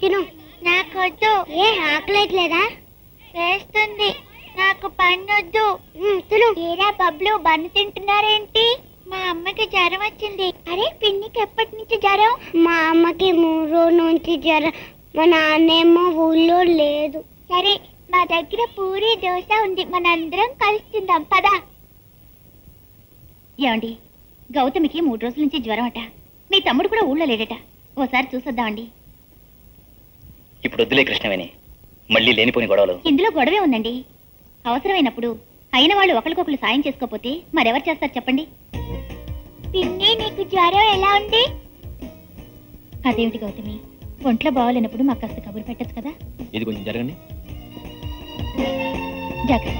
తిను. నాకొద్దు. ఏ ఆకలేట్లేదా? వేస్తుంది. నాకు పన్నొద్దు. తిను. ఏరా బబ్లు బన్ను తింటున్నారేంటి? మా అమ్మకి జ్వరం వచ్చింది. అరే పిన్నికి ఎప్పటి నుంచి జ్వరం? మా అమ్మకి 3 రోజుల నుంచి జ్వరం. మా నాన్నేమో ఊళ్ళో లేదు. సరే మా దగ్గర పూరి దోశ ఉంది, మనందరం కలిసి తిందాం పదా. ఏమండి, గౌతమికి 3 రోజుల నుంచి జ్వరం అట. మీ తమ్ముడు కూడా ఊళ్ళో లేడట. ఓసారి చూసొద్దామండి. ఇప్పుడు వద్దులే కృష్ణవేణి, మళ్ళీ లేనిపోని గొడవలు. ఇందులో గొడవే ఉందండి. అవసరమైనప్పుడు అయిన వాళ్ళు ఒకరికొకరు సాయం చేసుకోకపోతే మరెవరు చేస్తారు చెప్పండి. పిన్ని నీకు జ్వరం ఎలా ఉంది? అదేమిటి గౌతమి, ఒంట్లో బాగోలేనప్పుడు మాకు కాస్త కబురు పెట్టచ్చు కదా. ఇది కొంచెం జరగండి. జాగ్రత్త.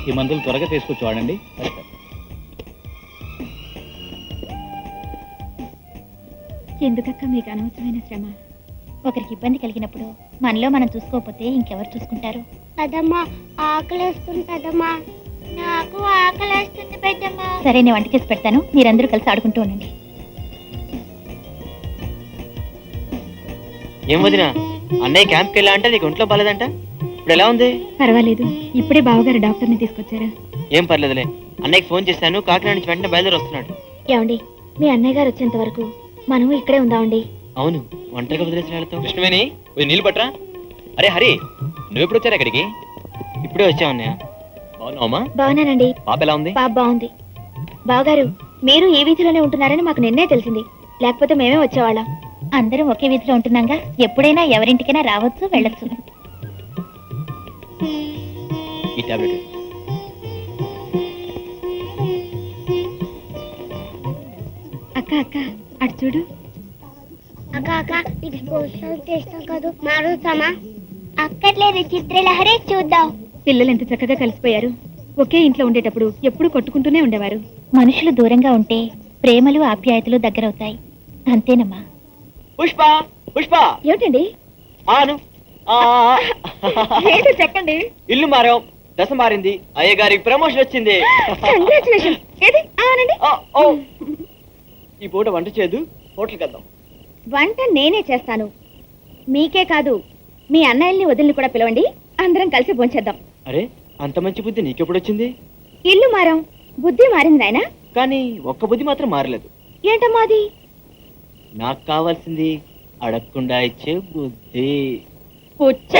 ఈ మందులు త్వరగా తీసుకొచ్చి వాడండి. ఎందుకక్క మీకు అనవసరమైన శ్రమ? ఒకరికి ఇబ్బంది కలిగినప్పుడు మనలో మనం చూసుకోకపోతే ఇంకెవరు చూసుకుంటారు? పెద్దమ్మా ఆకలేస్తుంది. పెద్దమ్మా నాకు ఆకలేస్తుంది పెద్దమ్మా. సరే నేను వంట చేసి పెడతాను, మీరందరూ కలిసి ఆడుకుంటూ ఉండండి. ఏం వదినా, అన్నయ్య క్యాంప్కి వెళ్ళా అంటే నీకు ఒంట్లో బాలేదంట, ఇప్పుడు ఎలా ఉంది? పర్వాలేదు, ఇప్పుడే బావగారు డాక్టర్ని తీసుకొచ్చారా. ఏం పర్లేదులే, అన్నయ్యకి ఫోన్ చేశాను, కాకినాడ నుంచి వెంటనే బయలుదేరి వస్తున్నాడు. ఏమండి, మీ అన్నయ్య గారు వచ్చేంత వరకు మనము ఇక్కడే ఉందామండి. అవును, ఒంటరిగా వదిలేసి వెళ్తాం. కృష్ణవేణి నీళ్ళు పట్రా. అరే హరి, నువ్వు ఎప్పుడు వచ్చారా ఇక్కడికి? ఇప్పుడే వచ్చావు అన్నయ్య. బాగున్నావమ్మా? బాగున్నానండి. పాప ఎలా ఉంది? పాప బాగుంది. బావగారు మీరు ఈ వీధిలోనే ఉంటున్నారని మాకు నిన్నే తెలిసింది, లేకపోతే మేమే వచ్చేవాళ్ళం. అందరం ఒకే వీధిలో ఉంటున్నాగా, ఎప్పుడైనా ఎవరింటికైనా రావచ్చు వెళ్ళొచ్చు. ఈ టాబ్లెట్ అక్క అక్క అటు చూడు. అక్క అక్క ఇది స్పెషల్ చేస్తాం కదా, మారుతామా? అక్కర్లేదు, చిత్రలహరే చూద్దాం. పిల్లలు ఎంత చక్కగా కలిసిపోయారు. ఒకే ఇంట్లో ఉండేటప్పుడు ఎప్పుడు కొట్టుకుంటూనే ఉండేవారు. మనుషులు దూరంగా ఉంటే ప్రేమలు ఆప్యాయతలు దగ్గరవుతాయి, అంతేనమ్మా. పుష్ప పుష్ప. ఏమిటండి? ఆను ఏంటో చెప్పండి. ఇల్లు మారాం, దశ మారింది, అయ్య గారికి ప్రమోషన్ వచ్చింది. కంగ్రాచులేషన్. ఏది ఆనండి. ఈ పూట వంట చేయదు, హోటల్కి వెళ్దాం. వంట నేనే చేస్తాను. మీకే కాదు, మీ అన్నయ్యల్ని వదిలిని కూడా పిలవండి, అందరం కలిసి భోంచేద్దాం. అరే అంత మంచి బుద్ధి నీకెప్పుడు వచ్చింది? ఇల్లు మారాం, బుద్ధి మారింది నాయన. కానీ ఒక్క బుద్ధి మాత్రం మారలేదు. ఏంటమ్మా అది? నాకు కావాల్సింది అడగకుండా ఇచ్చే బుద్ధి.